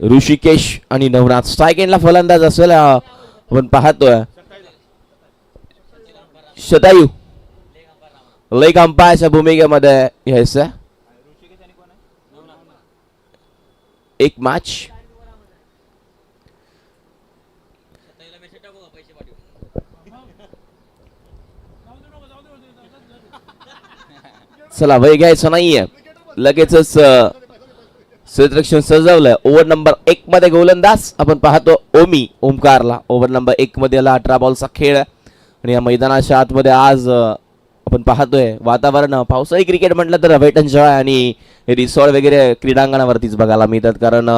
ऋषिकेश आणि नवनाथ स्ट्राईक एंडला फलंदाज असेल आपण पाहतोय. शतायू लेग अंपायरच्या भूमिकेमध्ये घ्यायचं एक मॅच. चला वय घ्यायचं नाहीये लगेचच क्षेत्ररक्षण सजवलंय. ओव्हर नंबर 1 मध्ये गोलंदाज आपण पाहतो ओमी ओमकारला. ओव्हर नंबर 1 मध्ये 18 बॉलचा खेळ आणि या मैदानाच्या आतमध्ये आज आपण पाहतोय वातावरण पावसाळी क्रिकेट म्हटलं तर वेट एन्ड जॉय आणि रिसॉर्ट वगैरे क्रीडांगणावरतीच बघायला मिळतात. कारण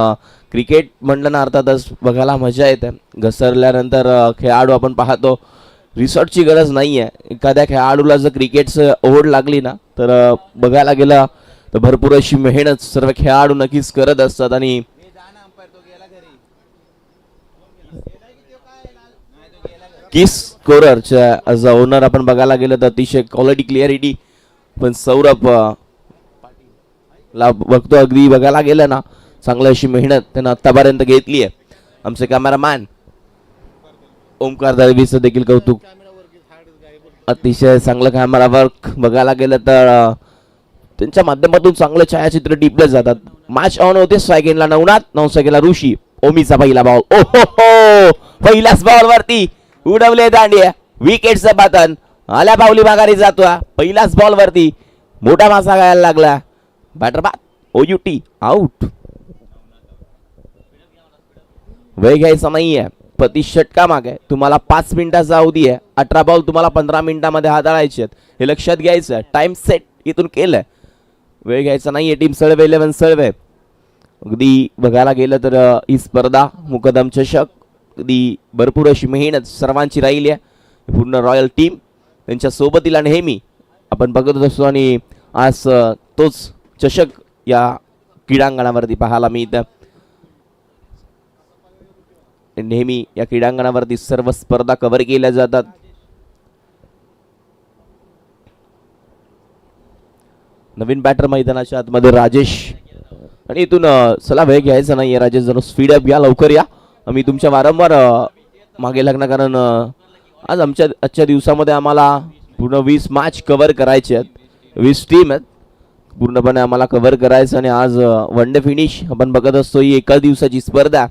क्रिकेट म्हटलं ना अर्थातच बघायला मजा येते. घसरल्यानंतर खेळाडू आपण पाहतो रिसॉर्टची गरज नाही आहे. एखाद्या खेळाडूला जर क्रिकेटचं ओढ लागली ना तर बघायला गेलं तर भरपूर अशी मेहनत सर्व खेळाडू नक्कीच करत असतात. आणि किस स्कोररच्या ओनर आपण बघायला गेलं तर अतिशय क्वालिटी क्लिअरिटी. पण सौरभ ला बघतो अगदी बघायला गेलं ना चांगली अशी मेहनत त्यानं आतापर्यंत घेतली आहे. आमचे कॅमेरामॅन ओमकार दळवीचं देखील कौतुक. अतिशय चांगलं कॅमेरा वर्क बघायला गेलं तर त्यांच्या माध्यमातून चांगलं छायाचित्र टिपले जातात. मॅच ऑन होते. स्ट्राईक एंडला नवनाथ, 9 सेकंडला ऋषी. ओमीचा पहिला बॉल. ओहो पहिल्याच बॉल वरती उडवले दांडिया. विकेटचं पतन आल्या पावली माघारी जातोय. पहिल्याच बॉल वरती मोठा मासा गायला लागला. बॅटर बाद. OUT out. वेळ घ्यायचा नाहीये. प्रति षटका मागे तुम्हाला 5 मिनिटाचा अवधी आहे. 18 बॉल तुम्हाला 15 मिनिटांमध्ये हाताळायचे आहेत हे लक्षात घ्यायचं. टाइम सेट इथून केलंय. वेळ घ्यायचा नाहीये. टीम सळवे 11 सळवे. अगदी बघायला गेलं तर ही स्पर्धा मुकदम चषक अगदी भरपूर अशी मेहनत सर्वांची राहिली आहे. पूर्ण रॉयल टीम त्यांच्या सोबतीला नेहमी आपण बघत असतो आणि आज तोच चषक या क्रीडांगणावरती पाहायला मिळतं. नेहमी या क्रीडांगणावरती सर्व स्पर्धा कव्हर केल्या जातात. नवीन बॅटर मैदानाच्या आतमध्ये राजेश आणि इथून चला वेळ घ्यायचा नाहीये. राजेश जणू स्पीड अप घ्या लवकर या. आम्ही तुमच्या वारंवार मागे लागणार कारण आज आजच्या दिवसामध्ये आम्हाला पूर्ण 20 मॅच कव्हर करायचे आहेत. 20 टीम आहेत पूर्णपणे आम्हाला कव्हर करायचं आणि आज वन डे फिनिश आपण बघत असतो. ही एका दिवसाची स्पर्धा.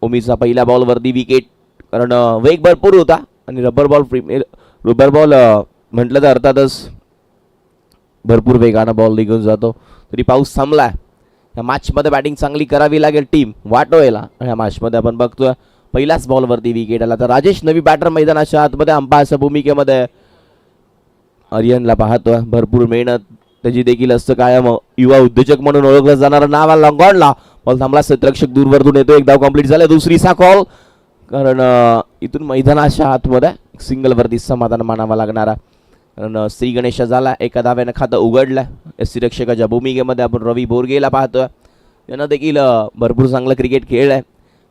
ओमीचा पहिल्या बॉलवरती विकेट कारण वेग भरपूर होता आणि रबर बॉल म्हटलं तर अर्थातच भरपूर वेगानं बॉल निघून जातो. तरी पाऊस थांबलाय. या मॅचमध्ये बॅटिंग चांगली करावी लागेल टीम वाटोयला. ह्या मॅचमध्ये आपण बघतोय पहिल्याच बॉलवरती विकेट आला. तर राजेश नवी बॅटर मैदानाच्या आतमध्ये अंपायरच्या भूमिकेमध्ये आर्यनला पाहतोय. भरपूर मेहनत त्याची देखील असतं. कायम युवा उद्योजक म्हणून ओळखलं जाणारं नाव लॉंगॉनला. बॉल थांबला. क्षेत्ररक्षक दूरवरतून येतो. एक धाव कंप्लीट झाला. दुसरीचा कॉल कारण इथून मैदानाच्या आतमध्ये सिंगलवरती समाधान मानावा लागणारा कारण श्री गणेश झाला. एका धाव्यानं खातं उघडलं. यष्टीरक्षकाच्या भूमिकेमध्ये आपण रवी बोरगेला पाहतोय. त्यानं देखील भरपूर चांगलं क्रिकेट खेळलंय.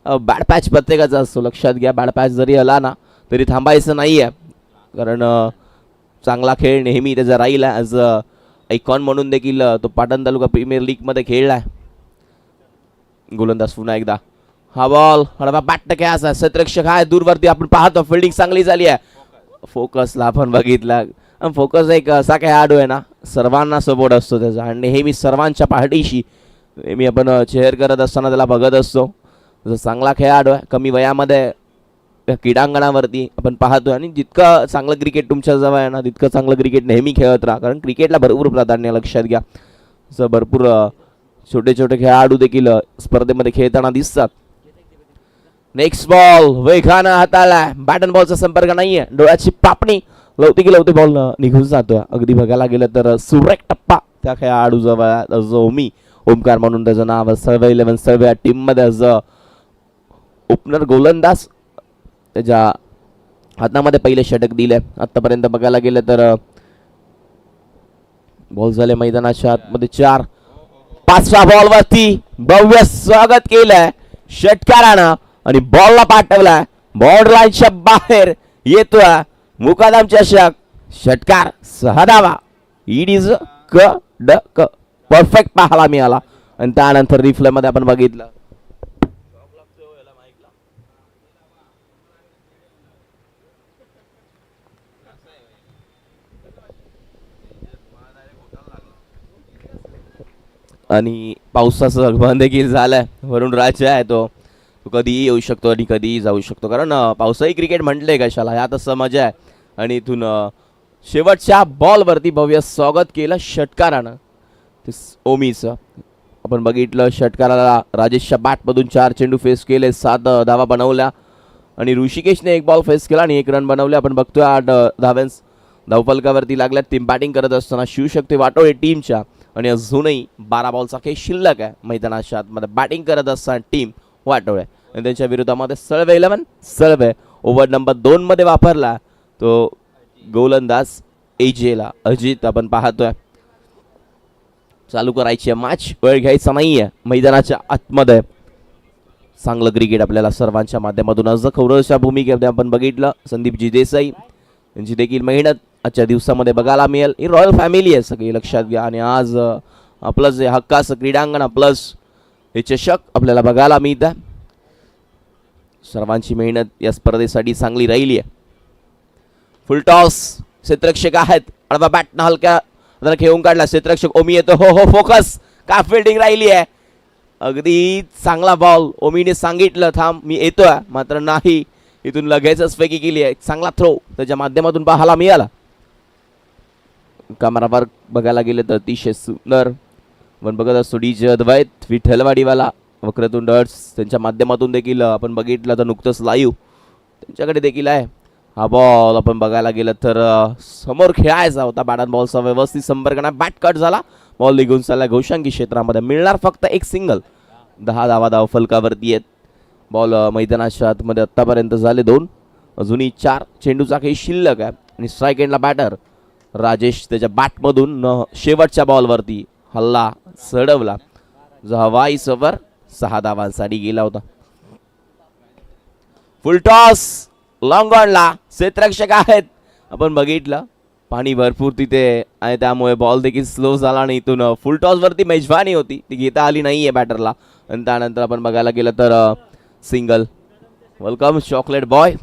बॅड पॅच प्रत्येकाचा असतो लक्षात घ्या. बॅड पॅच जरी आला ना तरी थांबायचं नाही आहे कारण चांगला खेळ नेहमी त्याचा राहील. ॲज आयकॉन म्हणून देखील तो पाटण तालुका प्रीमियर लीगमध्ये खेळलाय. गोलंदाज पुन्हा एकदा. हा बॉल हळवा 5% असा. क्षेत्ररक्षक आहे दूरवरती आपण पाहतो. फिल्डिंग चांगली झाली आहे. फोकसला आपण बघितलं. फोकस एक असा खेळाडू आहे ना सर्वांना सपोर्ट असतो त्याचा आणि नेहमी सर्वांच्या पाठीशी नेहमी आपण चेअर करत असताना त्याला बघत असतो. चांगला खेळाडू आहे. कमी वयामध्ये क्रीडांगणावरती आपण पाहतोय आणि जितकं चांगलं क्रिकेट तुमच्या जवळ आहे ना तितकं चांगलं क्रिकेट नेहमी खेळत राहा कारण क्रिकेटला भरपूर प्राधान्य लक्षात घ्या. असं भरपूर छोटे छोटे खेळाडू देखील स्पर्धेमध्ये खेळताना दिसतात. नेक्स्ट बॉल वेगानं हाताळला. बॅट अँड बॉलचा संपर्क नाहीये. डोळ्याची पापणी लवती की लवती बॉल निघून जातोय. अगदी बघायला गेलं तर सुरेख टप्पा त्या खेळाडू जवळ जो ओमी ओमकार म्हणून त्याचं नाव. सर्व 11 सर्व या टीममध्ये ओपनर गोलंदाज त्याच्या हातामध्ये पहिले षटक दिले. आतापर्यंत बघायला गेलं तर बॉल झाले मैदानाच्या आतमध्ये 4. 5व्या बॉलवरती भव्य स्वागत केलंय षटकारानं आणि बॉलला पाठवलाय. बॉर्डर लाईनच्या बाहेर येतोय. मुकादम चषक षटकार 6 धावा. इट इज क परफेक्ट पाहायला मिळाला. आणि त्यानंतर रिप्ले मध्ये आपण बघितलं आणि पावसाचं आगमन देखील झालंय. वरुण राजा आहे तो कधीही येऊ शकतो आणि कधीही जाऊ शकतो, कारण पावसाळी क्रिकेट म्हटलंय कशाला, ह्यात असं मजा आहे. आणि इथून शेवटच्या बॉलवरती भव्य स्वागत केलं षटकारानं ओमीचं. आपण बघितलं षटकाराला राजेशच्या बॅटमधून 4 चेंडू फेस केले, 7 धावा बनवल्या आणि ऋषिकेशने 1 बॉल फेस केला आणि 1 रन बनवले. आपण बघतोय 8 धाव्यांस धावफलकावरती लागल्यात. टीम बॅटिंग करत असताना शिवशक्ती वाटोळे टीमच्या आणि अजूनही 12 बॉलचा खेळ शिल्लक आहे मैदानाच्या आतमध्ये. बॅटिंग करत असताना टीम वाटोळे आणि त्यांच्या विरोधामध्ये सळवे 11 सळवे ओव्हर नंबर 2 मध्ये वापरला तो गोलंदाज एजेला अजित. आपण पाहतोय चालू करायची आहे मॅच, वेळ घ्यायचा नाहीये मैदानाच्या आतमध्ये. चांगलं क्रिकेट आपल्याला सर्वांच्या माध्यमातून आज खौरच्या भूमिकेमध्ये आपण बघितलं. संदीपजी देसाई यांची देखील मेहनत आजच्या दिवसामध्ये बघायला मिळेल. ही रॉयल फॅमिली आहे सगळी, लक्षात घ्या. आणि आज आपलं जे हक्काचं क्रीडांगण प्लस हे चषक आपल्याला बघायला मिळतं. सर्वांची मेहनत या स्पर्धेसाठी चांगली राहिली आहे. फुल टॉस क्षेत्ररक्षक आहेत, अडवा बॅटनं हलक्या खेळून काढला. क्षेत्ररक्षक ओमी येतो, हो हो फोकस, का फिल्डिंग राहिली आहे. अगदी चांगला बॉल, ओमीने सांगितलं थांब मी येतोय, मात्र नाही, इथून लगेचच फेकी केली आहे. चांगला थ्रो त्याच्या माध्यमातून पाहायला मिळाला. कॅमेरावर बघायला गेले तर अतिशय सुंदर. आपण बघत असतो डीजे अद्वैत विठ्ठलवाडीवाला वक्रतुंड त्यांच्या माध्यमातून देखील आपण बघितलं तर नुकतंच लाईव्ह त्यांच्याकडे देखील आहे. हा बॉल आपण बघायला गेलं तर समोर खेळायचा होता, बॅट बॉलचा व्यवस्थित संपर्क नाही, बॅट कट झाला, बॉल निघून चालला घोषांकी क्षेत्रामध्ये. मिळणार फक्त 1 सिंगल. 10 धावा धावफलकावरती आहेत. बॉल मैदानाच्या आतमध्ये आत्तापर्यंत झाले 2, अजूनही 4 चेंडूचा काही शिल्लक आहे. आणि स्ट्राईक एंडला बॅटर राजेश त्याच्या बॅटमधून शेवटच्या बॉलवरती हल्ला चढवला जो हवाई ओव्हर 6 धावांसाठी गेला होता. फुल टॉस लॉंग ऑनला क्षेत्ररक्षक आहेत. आपण बघितलं पाणी भरपूर तिथे आणि त्यामुळे बॉल देखील स्लो झाला आणि इथून फुल टॉस वरती मेजबानी होती ती घेता आली नाहीये बॅटरला. आणि त्यानंतर आपण बघायला गेलं तर single. Welcome chocolate boy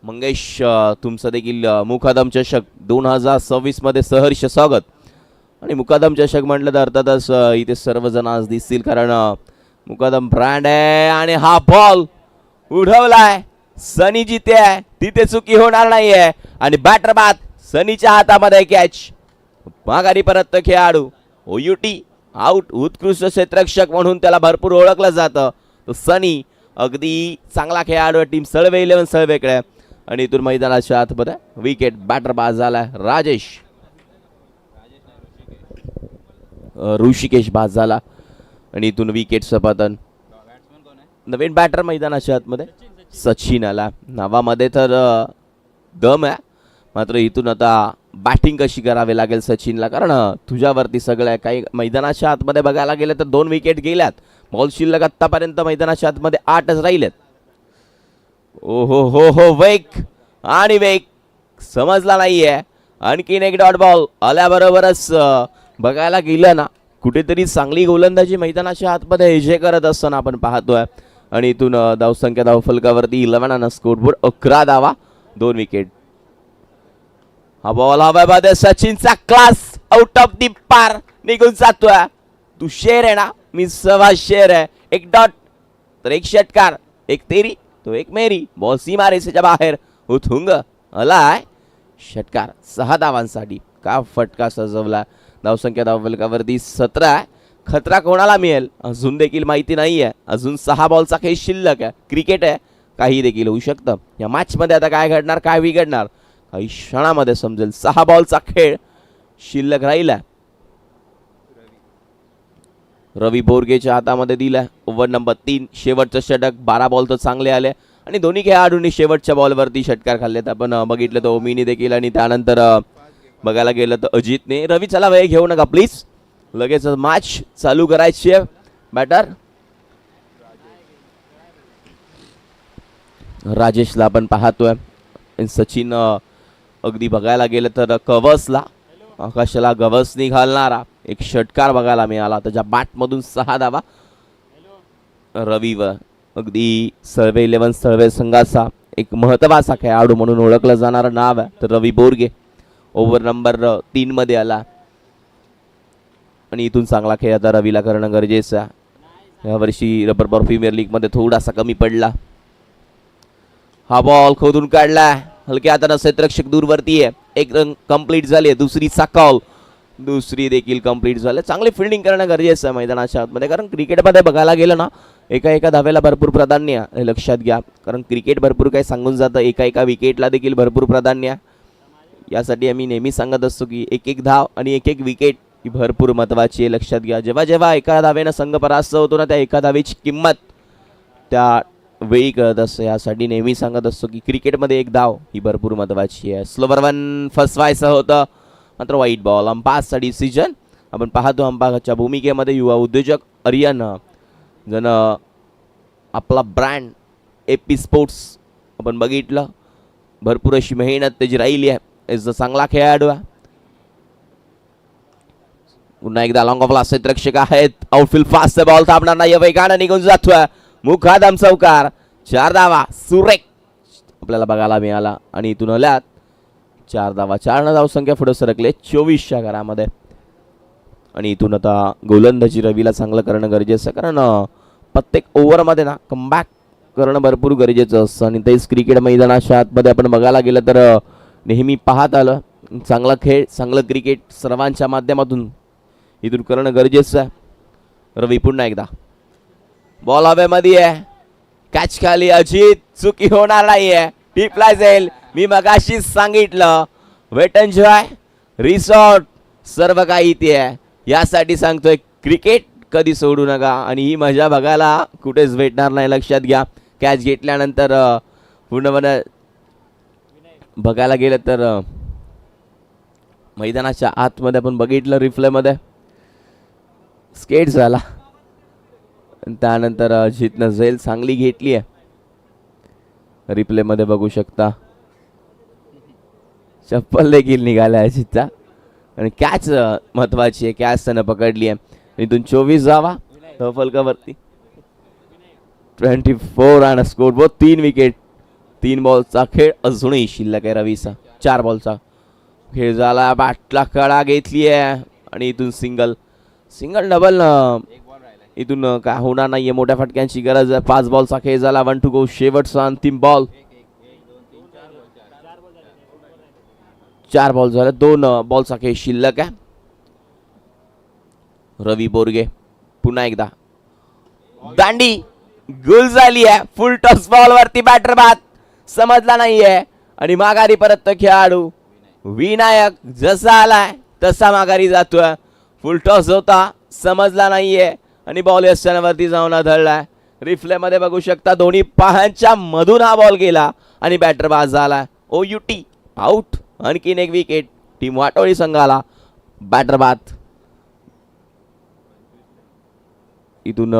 Mangesh, तुमचं देखील मुकादम चषक 2026 मध्ये सहर्ष स्वागत. आणि मुकादम चषक म्हटलं तर अर्थातच इथे सर्वजण आज दिसतील, कारण मुकादम ब्रँड आहे. आणि हा बॉल उडवलाय, सनी जिथे आहे तिथे चुकी होणार नाहीये. आणि बॅटर बाद, सनीच्या हातामध्ये कॅच, माघारी परत खेळाडू ओयुटी आउट. उत्कृष्ट क्षेत्ररक्षक म्हणून त्याला भरपूर ओळखलं जातं तो सनी. अगदी चांगला खेळाडू टीम सळवे 11 सळवेकडे. आणि इथून मैदानाच्या आतमध्ये विकेट, बॅटर बाद झालाय राजेश, ऋषिकेश बाद झाला. आणि इथून विकेटचं पतन. नवीन बॅटर मैदानाच्या आतमध्ये सचिन आला. नावामध्ये तर दम आहे, मात्र इथून आता बॅटिंग कशी करावी लागेल सचिनला, कारण तुझ्यावरती सगळं आहे. काही मैदानाच्या आतमध्ये बघायला गेलं तर 2 विकेट गेल्यात. बॉल शिल्लक आत्तापर्यंत मैदानाच्या आतमध्ये 8च राहिलेत. ओ हो हो हो, वेग आणि वेग समजला नाहीये. आणखीन एक डॉट बॉल आल्याबरोबरच बघायला गेलं ना कुठेतरी चांगली गोलंदाजी मैदानाच्या आतमध्ये एजे करत असताना आपण पाहतोय. आणि इथून धावसंख्या धावफलकावरती 11 आणि स्कोरबोर्ड 11 धावा 2 विकेट. हा बॉल हवामध्ये सचिनचा क्लास आउट ऑफ दी पार निघून जातोय. तू शेर आहे ना, मी सवा शेर आहे. 1 डॉट तर 1 षटकार, 1 तेरी तो 1 मेरी. बॉल सीमा रेषेच्या बाहेर उथुंग आलाय. षटकार 6 धावांसाठी. का फटका सजवला. धावसंख्या धावफलकावरती 17 आहे. खतरा कोणाला मिळेल अजून देखील माहिती नाही आहे. अजून 6 बॉलचा खेळ शिल्लक आहे. क्रिकेट आहे, काही देखील होऊ शकतं. या मॅचमध्ये आता काय घडणार, काय बिघडणार काही क्षणामध्ये समजेल. 6 बॉलचा खेळ शिल्लक राहिला. रवी बोरगेच्या हातामध्ये दिलाय ओव्हर नंबर 3. शेवटचं षटक. 12 बॉल तर चांगले आले आणि दोन्ही खेळाडूंनी शेवटच्या बॉलवरती षटकार खाल्लेत. आपण बघितलं तर ओमीने देखील आणि त्यानंतर बघायला गेलं तर अजितने. रवी चला वेळ घेऊ नका प्लीज, लगेच मॅच चालू करायची आहे. बॅटर राजेशला आपण पाहतोय. सचिन अगदी बघायला गेलं तर कवसला आकाशाला गवसनी घालणारा एक षटकार बघायला मिळाला. त्याच्या बॅटमधून 6 धावा. रवी व अगदी सळवे 11 सळवे संघाचा एक महत्त्वाचा खेळाडू म्हणून ओळखलं जाणारं नाव आहे तर रवी बोरगे. ओव्हर नंबर 3 मध्ये आला आणि इथून चांगला खेळ आता रवीला करणं गरजेचं आहे. यावर्षी रबर बॉल प्रीमियर लीग मध्ये थोडासा कमी पडला. हा बॉल खोदून काढला हलक्या हातानं क्षेत्ररक्षक दूरवरती आहे. एक रन कंप्लीट झाली. दुसरी कॉल दुसरी देखील कंप्लीट झाली. चांगली फिल्डिंग करणं गरजेचं आहे मैदानाच्या आतमध्ये कारण क्रिकेटमध्ये बघायला गेलं ना एका धाव्याला भरपूर प्राधान्य हे लक्षात घ्या. कारण क्रिकेट भरपूर काही सांगून जातं. एका विकेटला देखील भरपूर प्राधान्य. यासाठी आम्ही नेहमी सांगत असतो की एक धाव आणि एक विकेट ही भरपूर महत्त्वाची आहे. लक्षात घ्या जेव्हा एका धावेनं संघ परास्त होतो ना त्या एका धावेची किंमत त्या वेळी कळत असते. यासाठी नेहमी सांगत असतो की क्रिकेटमध्ये एक धाव ही भरपूर महत्त्वाची आहे. स्लोवर 1 फसवायचं होतं मात्र वाईट बॉल. अंपायरचा डिसिजन आपण पाहतो. अंपायरच्या भूमिकेमध्ये युवा उद्योजक आर्यन जण आपला ब्रँड एपी स्पोर्ट्स आपण बघितलं. भरपूर अशी मेहनत त्याची राहिली आहे. इज चांगला खेळाडू आहे. पुन्हा एकदा लॉंग ऑफ लास्ट क्षेत्ररक्षक आहेत. आउटफील्ड फास्ट बॉल थांबणार नाही. वेगानं निघून जातोय. मुखादम चौकार. 4 धावा सुरेख आपल्याला बघायला मिळाला आणि इथून आल्यात 4 धावा. 4 धावसंख्या पुढे सरकले 24च्या घरामध्ये. आणि इथून आता गोलंदाजी रवीला चांगलं करणं गरजेचं आहे कारण प्रत्येक ओव्हरमध्ये ना कमबॅक करणं भरपूर गरजेचं असतं आणि तेच क्रिकेट मैदानाच्या आतमध्ये आपण बघायला गेलं तर नेहमी पाहत आलं. चांगला खेळ चांगलं क्रिकेट सर्वांच्या माध्यमातून इथून करणं गरजेचं आहे. रवी पुन्हा एकदा बॉल हवेमध्ये आहे. कॅच खाली. अजित चुकी होणार नाहीये. टिपला जाईल. मी मगाशीच सांगितलं वेट एन्जॉय रिसॉर्ट सर्व काही इथे आहे. यासाठी सांगतोय क्रिकेट कधी सोडू नका आणि ही मजा बघायला कुठेच भेटणार नाही. लक्षात घ्या. कॅच घेतल्यानंतर पूर्णपणे बघायला गेलं तर मैदानाच्या आतमध्ये आपण बघितलं रिप्लेमध्ये स्केट झाला. त्यानंतर अजितनं झेल चांगली घेतली आहे. रिप्लेमध्ये बघू शकता चप्पल देखील निघाला अजितचा आणि कॅच महत्वाची आहे. कॅच त्यानं पकडली आहे. इथून 24 जावा फलकावरती 24 आणि स्कोर बोर्ड 3 विकेट. 3 बॉलचा खेळ अजूनही शिल्लक आहे रवीचा. 4 बॉलचा खेळ झाला. बॅटला कडा घेतली आहे आणि इथून सिंगल डबल इथून काय होणार नाहीये. मोठ्या फटक्यांची गरज आहे. 5 बॉलचा खेळ झाला. 1 टू गो. शेवटचा अंतिम बॉल. 4 बॉल झाले. 2 बॉलचा खेळ शिल्लक आहे. रवी बोरगे पुन्हा एकदा दांडी गुल झाली आहे. फुल टॉस बॉल वरती बॅटर बाद समजला नाहीये आणि माघारी परत तो खेळाडू विनायक जसा आलाय तसा माघारी जातोय. फुल टॉस होता समजला नाहीये आणि बॉल यशावरती जाऊन आदळलाय. रिफ्लेमध्ये बघू शकता दोन्ही पायांच्या मधून हा बॉल गेला आणि बॅटर बाद झाला. OUT out. आणखीन एक विकेट. टीम वाटोळी संघाला बॅटर बाद. इथून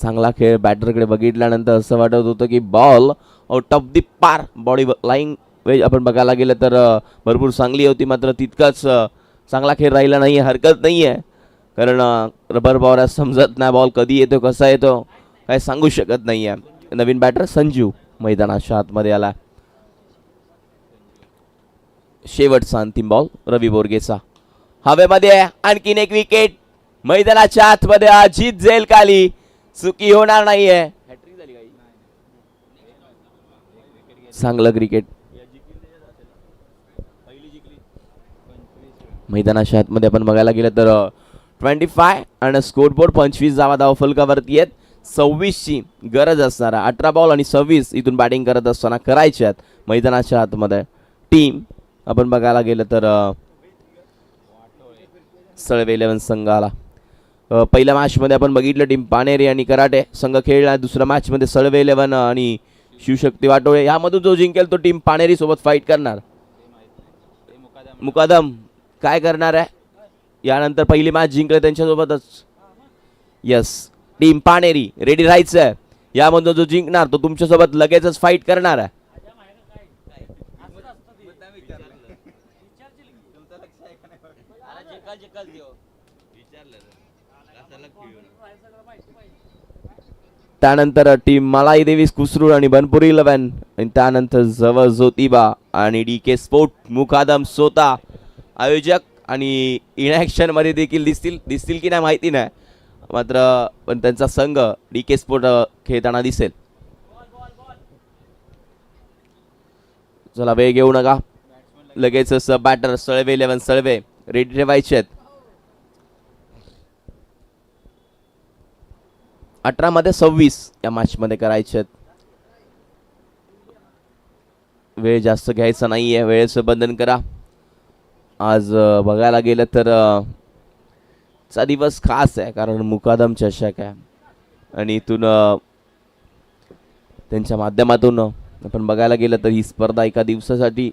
चांगला खेळ. बॅटरकडे बघितल्यानंतर असं वाटत होतं की बॉल आउट ऑफ दी पार. बॉडी लाईंग वेज आपण बघायला गेलं तर भरपूर चांगली होती मात्र तितकाच चांगला खेळ राहिला नाही. हरकत नाही आहे कारण रबर बॉल समजत नाही बॉल कधी येतो कसा येतो काय सांगू शकत नाही आहे. नवीन बॅटर संजू मैदानाच्या आतमध्ये आला. शेवटचा अंतिम बॉल रवी बोरगेचा हवेमध्ये. आणखीन एक विकेट. मैदानाच्या आतमध्ये अजित झेल खाली. चुकी होणार नाहीये. चांगलं क्रिकेट. मैदानाच्या आतमध्ये आपण बघायला गेलं तर 25 आणि स्कोर बोर्ड 25 धावा धावफलकावरती आहेत. 26ची गरज असणार. 18 बॉल आणि 26 इथून बॅटिंग करत असताना करायचे आहेत मैदानाच्या आतमध्ये. टीम आपण बघायला गेलं तर सळवे 11 संघाला पहिल्या मॅचमध्ये आपण बघितलं टीम पानेरी आणि कराटे संघ खेळला. दुसऱ्या मॅचमध्ये सळवे 11 आणि शिवशक्ती वाटोळे. यामधून जो जिंकेल तो टीम पानेरी सोबत फाईट करणार. मुकादम काय करणार आहे. यानंतर पहिली मॅच जिंकले त्यांच्यासोबतच. यस टीम पानेरी रेडी राहायचं आहे. यामधून जो जिंकणार तो तुमच्यासोबत लगेचच फाईट करणार आहे. त्यानंतर टीम मलाई देवीस कुसरूळ आणि बनपुरी 11 आणि त्यानंतर जवळ ज्योतिबा आणि DK स्पोर्ट मुकादम सोता आयोजक आणि इनॅक्शन मध्ये देखील दिसतील की नाही माहिती नाही, मात्र पण त्यांचा संघ DK स्पोर्ट खेळताना दिसेल. चला वेळ घेऊ नका, लगेच बॅटर सळवे 11 सळवे रेडी ठेवायचे आहेत. 18 मध्ये 26 या मॅच मध्ये करायचे आहेत. वेळ जास्त घ्यायचा नाहीये, वेळेचं बंधन करा. आज बघायला गेलं तर चा दिवस खास आहे, कारण मुकादम चषक आहे आणि इथून त्यांच्या माध्यमातून आपण बघायला गेलं तर ही स्पर्धा एका दिवसासाठी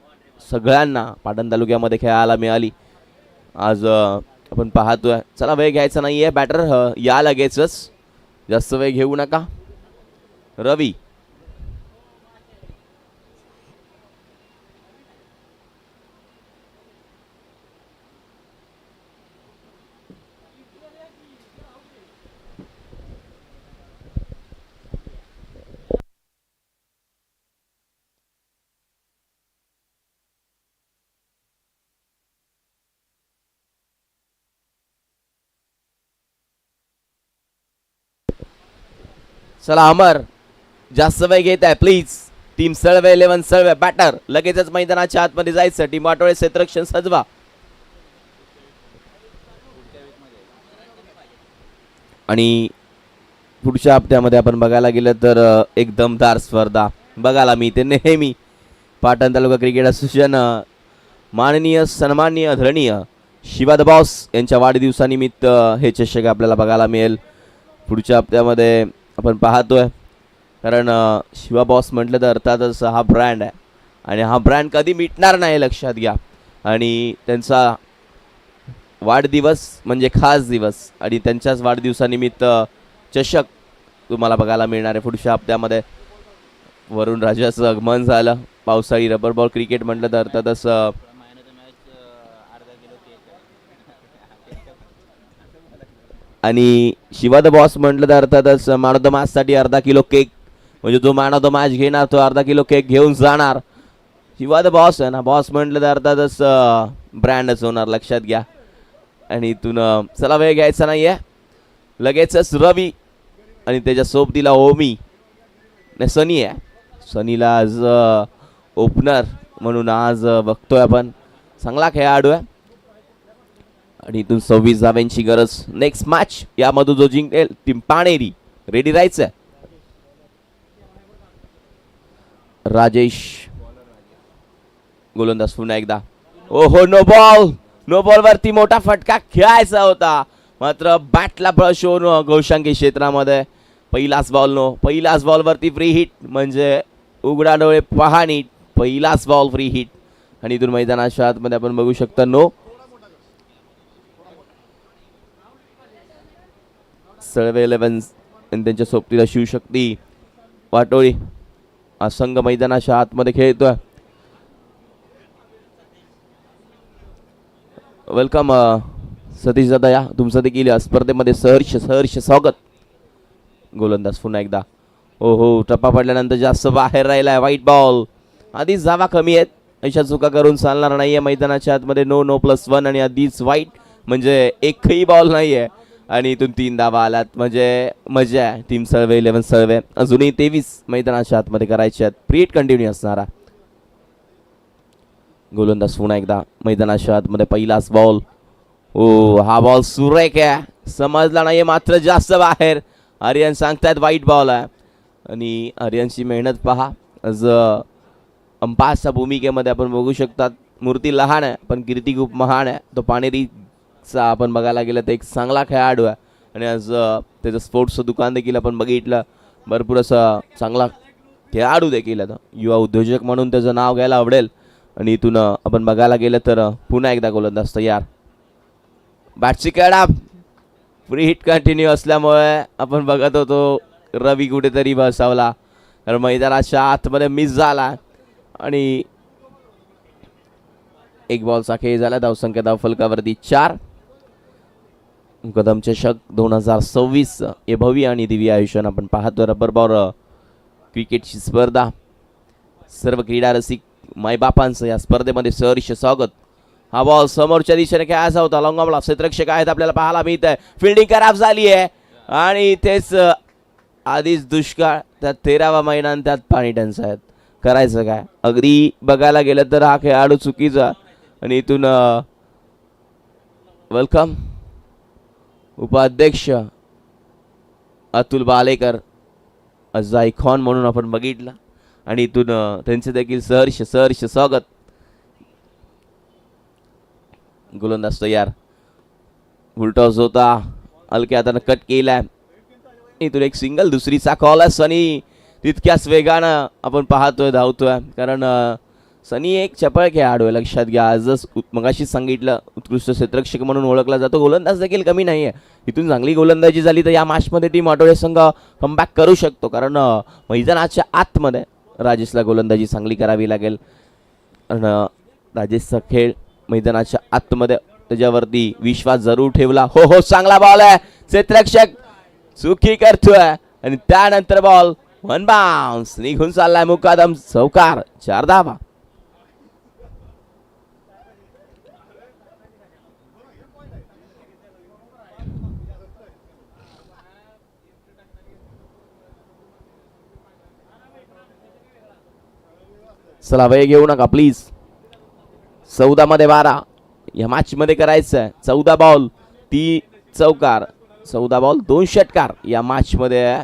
सगळ्यांना पाटण तालुक्यामध्ये खेळायला मिळाली. आज आपण पाहतोय. चला वेळ घ्यायचा नाहीये, बॅटर या लगेचच, जास्त वेळ घेऊ नका. रवी चला अमर जास्त वेळ घेत आहे प्लीज. टीम सळवे 11 सळवे बॅटर लगेचच मैदानाच्या आतमध्ये जायचं. टीम वाटोळे क्षेत्ररक्षण सजवा. आणि पुढच्या हप्त्यामध्ये आपण बघायला गेलं तर एक दमदार स्पर्धा बघायला मिळते नेहमी. पाटण तालुका क्रिकेट असोसिएशन माननीय सन्माननीय आदरणीय शिवाद बॉस यांच्या वाढदिवसानिमित्त हे चषक आपल्याला बघायला मिळेल पुढच्या हप्त्यामध्ये. आपण पाहतोय, कारण शिवा बॉस म्हटलं तर अर्थातच हा ब्रँड आहे आणि हा ब्रँड कधी मिटणार नाही, लक्षात घ्या. आणि त्यांचा वाढदिवस म्हणजे खास दिवस आणि त्यांच्याच वाढदिवसानिमित्त चषक तुम्हाला बघायला मिळणार आहे पुढच्या हप्त्यामध्ये. वरुण राजाचं आगमन झालं. पावसाळी रबर बॉल क्रिकेट म्हटलं तर अर्थातच आणि शिवा द बॉस म्हटलं तर अर्थातच मॅन ऑफ द मॅचसाठी अर्धा किलो केक, म्हणजे जो मॅन ऑफ द मॅच घेणार तो अर्धा किलो केक घेऊन जाणार. शिवा द बॉस आहे ना, बॉस म्हटलं तर अर्थातच ब्रँडच होणार, लक्षात घ्या. आणि इथून चला वेळ घ्यायचा नाहीये, लगेचच रवी आणि त्याच्या सोबतीला ओमी नाही सनी आहे. सनीला आज ओपनर म्हणून आज बघतोय आपण, चांगला खेळाडू आहे आणि इथून 26 धाव्यांची गरज. नेक्स्ट मॅच यामधून जो जिंकेल टीम पाणेरी रेडी राहायचंय. राजेश गोलंदाज पुन्हा एकदा. ओहो नो बॉल, नो बॉल वरती मोठा फटका खेळायचा होता, मात्र बॅटला ब्रश होऊन घोषांकी क्षेत्रामध्ये पहिलाच बॉल वरती फ्री हिट, म्हणजे उघडा डोळे पहा नीट, पहिलाच बॉल फ्री हिट. आणि इथून मैदानाच्या आतमध्ये आपण बघू शकता नो. सळवे 11 आणि त्यांच्या सोबतीला शिवशक्ती वाटोळी हा संघ मैदानाच्या आतमध्ये खेळतोय. वेलकम सतीश दादा, या तुमचं देखील स्पर्धेमध्ये सहर्ष स्वागत. गोलंदाज पुन्हा एकदा. हो टप्पा पडल्यानंतर जास्त बाहेर राहिलाय, वाईट बॉल. आधीच जावा कमी आहेत, अशा चुका करून चालणार नाहीये मैदानाच्या आतमध्ये. नो +1 आणि आधीच वाईट, म्हणजे एकही बॉल नाहीये आणि इथून 3 धावा आलात, म्हणजे मजा आहे. टीम सळवे 11 सळवे अजूनही 23 मैदानाच्या आतमध्ये करायचे आहेत. प्रीट कंटिन्यू असणारा. गोलंदाज पुन्हा एकदा मैदानाच्या आतमध्ये पहिलाच बॉल. हा बॉल सुरेख आहे, समजला नाहीये मात्र जास्त बाहेर. आर्यन सांगतायत वाईट बॉल आहे आणि आर्यनची मेहनत पहा. आज अंपायरच्या भूमिकेमध्ये आपण बघू शकतात. मूर्ती लहान आहे पण कीर्ती खूप महान आहे. तो पाणेरीचा आपण बघायला गेलं तर एक चांगला खेळाडू आहे आणि आज त्याचं स्पोर्ट्सचं दुकान देखील आपण बघितलं. भरपूर असं चांगला खेळाडू देखील आहे. युवा उद्योजक म्हणून त्याचं नाव घ्यायला आवडेल. आणि इथून आपण बघायला गेलं तर पुन्हा एकदा गोलंदाज तयार. बॅटची कडा फ्री हिट कंटिन्यू असल्यामुळे आपण बघत होतो रवी कुठेतरी बसावला, तर मैदानाच्या आतमध्ये मिस झाला आणि एक बॉलचा खेळ झाला. धावसंख्या धावफलकावरती 4. कदम चषक 2026 हे भव्य आणि दिव्य आयुष्य आपण पाहतो. रबर बॉल क्रिकेटची स्पर्धा. सर्व क्रीडा रसिक मायबापांचं या स्पर्धेमध्ये सहर्ष स्वागत. हा बॉल समोरच्या दिशेने खेळायचा होता. लॉंगॉमला क्षेत्ररक्षक आहेत आपल्याला पाहायला मिळत आहे. फिल्डिंग खराब झाली आहे आणि इथेच आधीच दुष्काळ, त्यात 13वा महिना आणि त्यात पाणी टंचाई. करायचं काय? अगदी बघायला गेलं तर हा खेळाडू चुकीचा. आणि इथून वेलकम उपाध्यक्ष अतुल बालेकर अज आयकॉन म्हणून आपण बघितलं आणि इथून त्यांचे देखील सहर्ष स्वागत. गोलंदाज तयार. उलटॉस होता, हलक्या हाताने कट केलाय. इथून एक सिंगल. दुसरीचा कॉल आहे. सनी तितक्याच वेगानं आपण पाहतोय, धावतोय. कारण सनी एक चपळ खेळाडू आहे, लक्षात घ्या. आजच मगाशीच सांगितलं उत्कृष्ट क्षेत्ररक्षक म्हणून ओळखला जातो. गोलंदाज देखील कमी नाही आहे. इथून चांगली गोलंदाजी झाली तर या मॅचमध्ये टीम आठवडे संघ कमबॅक करू शकतो. कारण मैदानाच्या आतमध्ये राजेशला गोलंदाजी चांगली करावी लागेल. कारण राजेशचा खेळ मैदानाच्या आतमध्ये, त्याच्यावरती विश्वास जरूर ठेवला. हो चांगला बॉल आहे. क्षेत्ररक्षक चुकी करतोय आणि त्यानंतर बॉल वन बाउन्स निघून चाललाय. मुकादम चौकार. 4 धावा. चला वेळ घेऊ नका प्लीज. 14 मध्ये 12 या मॅच मध्ये करायचं आहे. 14 बॉल 3 चौकार, 14 बॉल 2 षटकार या मॅच मध्ये.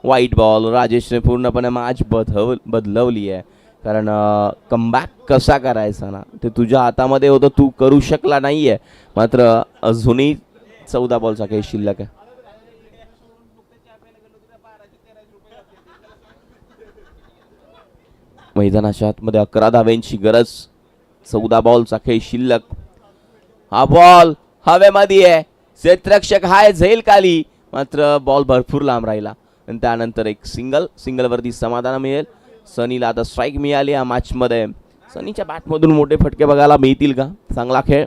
वाईट बॉल. राजेशने पूर्णपणे मॅच बदलवली आहे. कारण कमबॅक कसा करायचा ना ते तुझ्या हातामध्ये होतं, तू करू शकला नाहीये. मात्र अजूनही 14 बॉलचा काही शिल्लक आहे. मैदानाच्या आतमध्ये 11 धाव्यांची गरज. 14 बॉलचा खेळ शिल्लक. हा बॉल हवेमध्ये आहे. क्षेत्ररक्षक हाय झेल खाली, मात्र बॉल भरपूर लांब राहिला. आणि त्यानंतर एक सिंगलवरती समाधान मिळेल. सनीला आता स्ट्राईक मिळाली या मॅचमध्ये. सनीच्या बॅटमधून मोठे फटके बघायला मिळतील का? चांगला खेळ.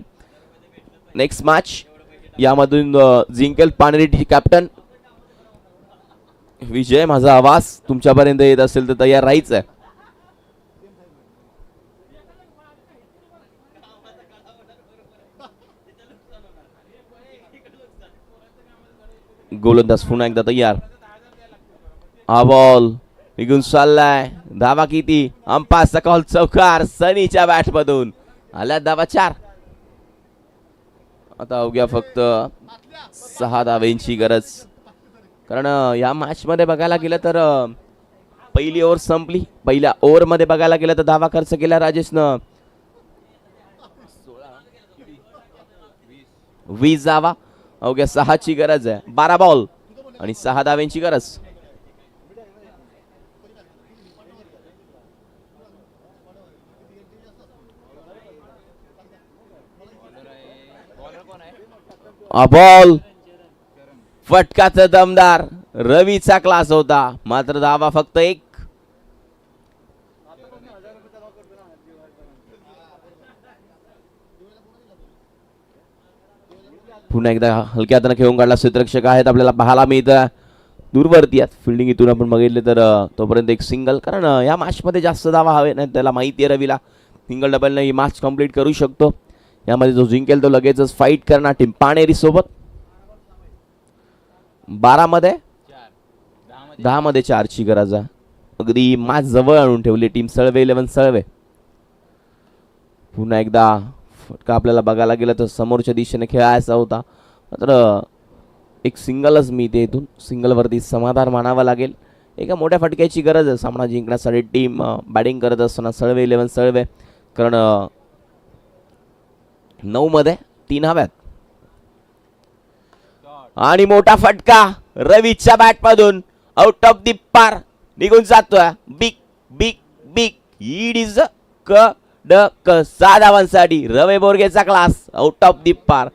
नेक्स्ट मॅच यामधून जिंकेल पानेरीची कॅप्टन. विजय, माझा आवाज तुमच्यापर्यंत येत असेल तर तयार राहायचं आहे. गोलंदाज पुन्हा एकदा तयार. हा बॉल निघून चाललाय. धावा किती? अंपायरचा कॉल चौकार. सनीच्या बॅटमधून आल्या धावा 4. आता अवघ्या फक्त 6 धाव्यांची गरज. कारण या मॅच मध्ये बघायला गेलं तर पहिली ओव्हर संपली. पहिल्या ओव्हर मध्ये बघायला गेलं तर धावा खर्च केला राजेशनं 20 धावा. अवघ्या 6ची गरज आहे. 12 बॉल आणि 6 धाव्यांची गरज. बॉल फटकाचं दमदार. रवीचा क्लास होता, मात्र धावा फक्त 1. पुन्हा एकदा हलक्या हाताने खेळून काढला. क्षेत्ररक्षक आहेत आपल्याला पाहायला मिळतं. दूरवरती आहेत. फिल्डिंग इथून आपण बघितले तर तोपर्यंत एक सिंगल. कारण या मॅच मध्ये जास्त धावा हवे नाही, त्याला माहिती आहे रवीला. सिंगल डबल ही मॅच कंप्लीट करू शकतो. यामध्ये जो जिंकेल तो लगेचच फाईट करणार टीम पाणेरी सोबत. 12 मध्ये 10 मध्ये 4ची गरज आहे. अगदी मॅच जवळ आणून ठेवली टीम सळवे 11 सळवे. पुन्हा एकदा फटका आपल्याला बघायला गेलं तर समोरच्या दिशेने खेळायचा होता, मात्र एक सिंगलच मिळते. इथून सिंगलवरती समाधान मानावं लागेल. एका मोठ्या फटक्याची गरज आहे सामना जिंकण्यासाठी. टीम बॅटिंग करत असताना सळवे 11 सळवे. कारण 9 मध्ये 3 हव्यात. आणि मोठा फटका रवीच्या बॅटमधून आउट ऑफ दी पार निघून जातोय. बिग बिग बिग ईड इज कडक. 6 धावांसाठी रवी बोरगेचा क्लास. आउट ऑफ दी पार.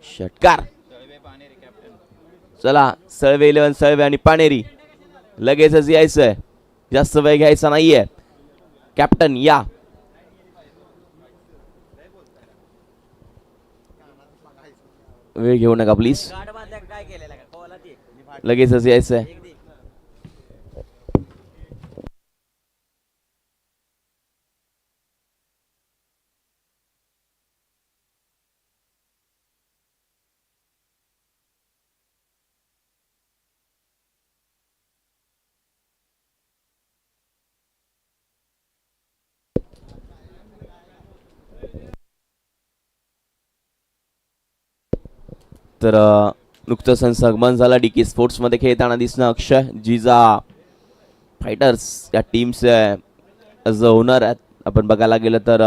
षटकार. चला सळवे 11 सळवे आणि पाणेरी लगेचच यायचंय. जास्त वेळ घ्यायचा नाहीये. कॅप्टन या. वेळ घेऊ नका प्लीज, लगेचच यायचं आहे. तर नुकतंच संच आगमन झाला डीके स्पोर्ट्समध्ये खेळताना दिसणं अक्षय जिजा फायटर्स या टीम्स जो ओनर आहेत. आपण बघायला गेलं तर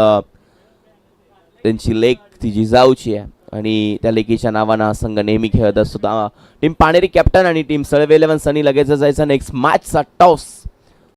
त्यांची लेक ती जिजाऊची आहे आणि त्या लेकीच्या नावानं हा संघ नेहमी खेळत असतो. टीम पाणेरी कॅप्टन आणि टीम सळवे 11 सनी लगेच जायचा नेक्स्ट मॅचचा टॉस